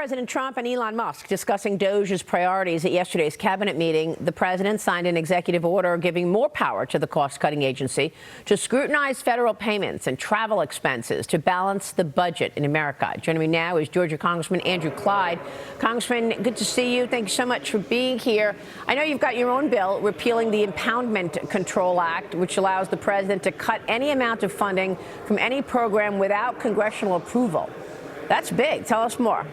President Trump and Elon Musk discussing DOGE's priorities at yesterday's cabinet meeting. The president signed an executive order giving more power to the cost-cutting agency to scrutinize federal payments and travel expenses to balance the budget in America. Joining me now is Georgia Congressman Andrew Clyde. Congressman, good to see you. Thank you so much for being here. I know you've got your own bill repealing the Impoundment Control Act, which allows the president to cut any amount of funding from any program without congressional approval. That's big. Tell us more.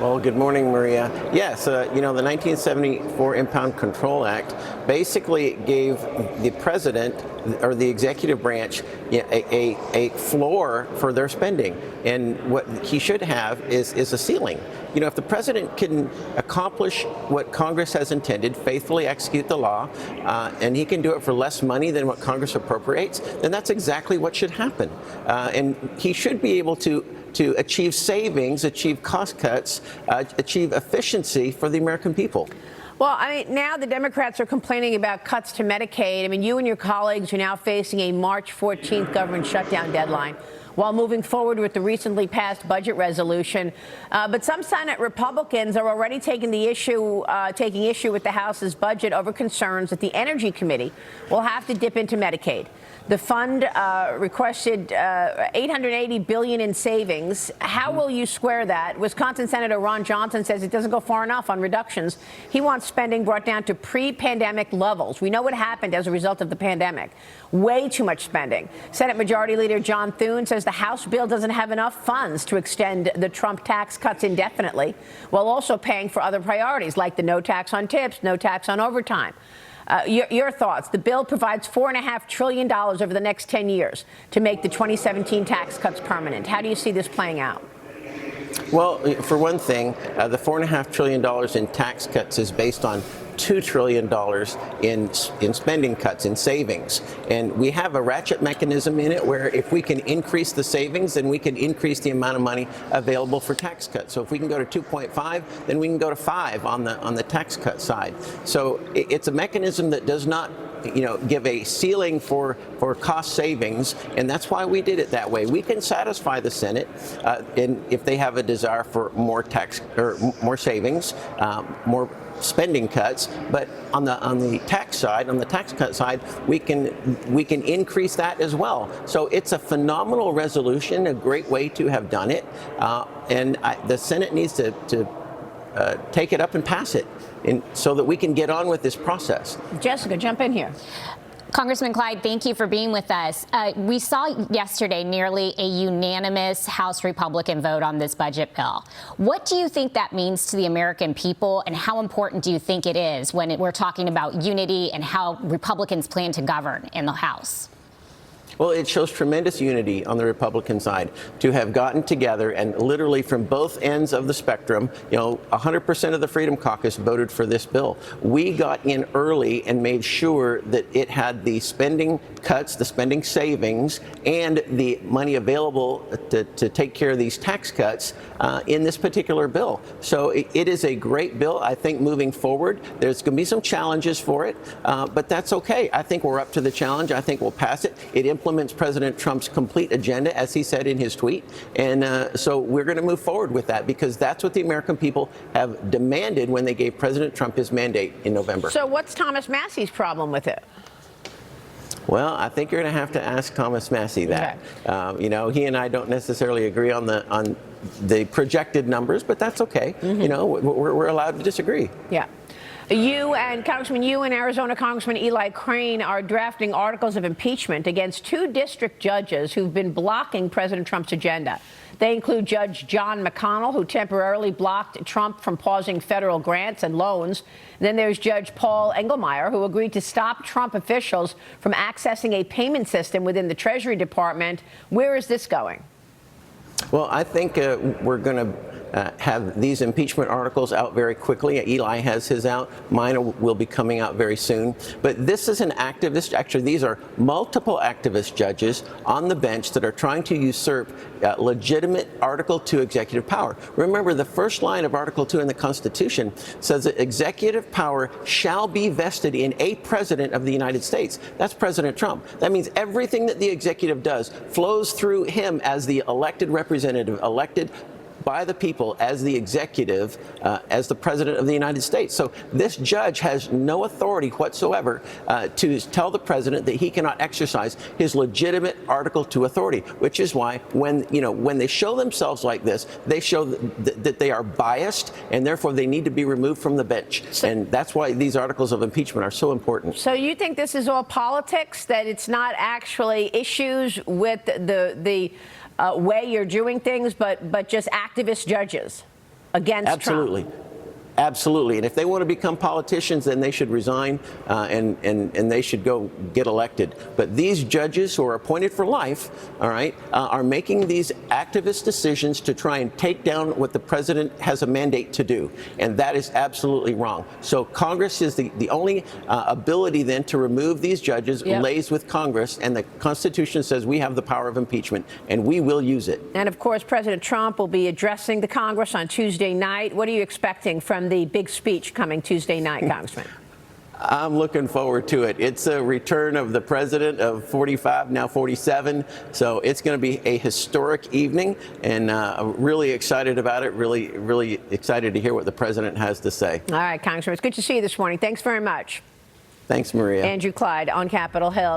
Well, good morning, Maria. Yes, the 1974 Impoundment Control Act basically gave the president or the executive branch a floor for their spending. And what he should have is a ceiling. You know, if the president can accomplish what Congress has intended, faithfully execute the law, and he can do it for less money than what Congress appropriates, then that's exactly what should happen. And he should be able to achieve savings, achieve cost cuts, achieve efficiency for the American people. Well, I mean, now the Democrats are complaining about cuts to Medicaid. I mean, you and your colleagues are now facing a March 14th government shutdown deadline while moving forward with the recently passed budget resolution. But some Senate Republicans are already taking issue with the House's budget over concerns that the Energy Committee will have to dip into Medicaid. The fund requested $880 billion in savings. How will you square that? Wisconsin Senator Ron Johnson says it doesn't go far enough on reductions. He wants spending brought down to pre-pandemic levels. We know what happened as a result of the pandemic. Way too much spending. Senate Majority Leader John Thune says the House bill doesn't have enough funds to extend the Trump tax cuts indefinitely, while also paying for other priorities like the no tax on tips, no tax on overtime. Your thoughts. The bill provides $4.5 trillion over the next 10 years to make the 2017 tax cuts permanent. How do you see this playing out? Well, for one thing, the $4.5 trillion in tax cuts is based on $2 trillion in spending cuts, in savings. And we have a ratchet mechanism in it where if we can increase the savings, then we can increase the amount of money available for tax cuts. So if we can go to 2.5, then we can go to 5 on the tax cut side. So it's a mechanism that does not give a ceiling for cost savings, and that's why we did it that way. We can satisfy the Senate and if they have a desire for more tax or more savings, more spending cuts, but on the tax side, on the tax cut side, we can increase that as well. So it's a phenomenal resolution, a great way to have done it, and the Senate needs to take it up and pass it, so that we can get on with this process. Jessica, jump in here. Congressman Clyde, thank you for being with us. We saw yesterday nearly a unanimous House Republican vote on this budget bill. What do you think that means to the American people, and how important do you think it is when we're talking about unity and how Republicans plan to govern in the House? Well, it shows tremendous unity on the Republican side to have gotten together and literally from both ends of the spectrum, 100% of the Freedom Caucus voted for this bill. We got in early and made sure that it had the spending cuts, the spending savings, and the money available to take care of these tax cuts in this particular bill. So it is a great bill. I think moving forward, there's going to be some challenges for it, but that's okay. I think we're up to the challenge. I think we'll pass it. It implements President Trump's complete agenda, as he said in his tweet. And so we're going to move forward with that because that's what the American people have demanded when they gave President Trump his mandate in November. So what's Thomas Massey's problem with it? Well, I think you're going to have to ask Thomas Massey that. Okay. He and I don't necessarily agree on the projected numbers, but that's okay. Mm-hmm. We're allowed to disagree. Yeah. You and Arizona Congressman Eli Crane are drafting articles of impeachment against 2 district judges who've been blocking President Trump's agenda. They include Judge John McConnell, who temporarily blocked Trump from pausing federal grants and loans. And then there's Judge Paul Engelmeyer, who agreed to stop Trump officials from accessing a payment system within the Treasury Department. Where is this going? Well, I think we're going to have these impeachment articles out very quickly. Eli has his out. Mine will be coming out very soon. But this is an activist. Actually, these are multiple activist judges on the bench that are trying to usurp legitimate Article 2 executive power. Remember, the first line of Article 2 in the Constitution says that executive power shall be vested in a president of the United States. That's President Trump. That means everything that the executive does flows through him as the elected representative, elected by the people as the executive, as the president of the United States. So this judge has no authority whatsoever to tell the president that he cannot exercise his legitimate Article 2 authority, which is why when they show themselves like this, they show that they are biased, and therefore they need to be removed from the bench. And that's why these articles of impeachment are so important. So you think this is all politics, that it's not actually issues with the way you're doing things, but just activist judges against Absolutely. Trump? Absolutely. And if they want to become politicians, then they should resign and they should go get elected. But these judges who are appointed for life, all right, are making these activist decisions to try and take down what the president has a mandate to do. And that is absolutely wrong. So Congress is the only ability then to remove these judges. Yep. Lays with Congress. And the Constitution says we have the power of impeachment, and we will use it. And of course, President Trump will be addressing the Congress on Tuesday night. What are you expecting from the big speech coming Tuesday night, Congressman? I'm looking forward to it. It's a return of the president of 45, now 47. So it's going to be a historic evening, and really excited about it. Really, really excited to hear what the president has to say. All right, Congressman, it's good to see you this morning. Thanks very much. Thanks, Maria. Andrew Clyde on Capitol Hill.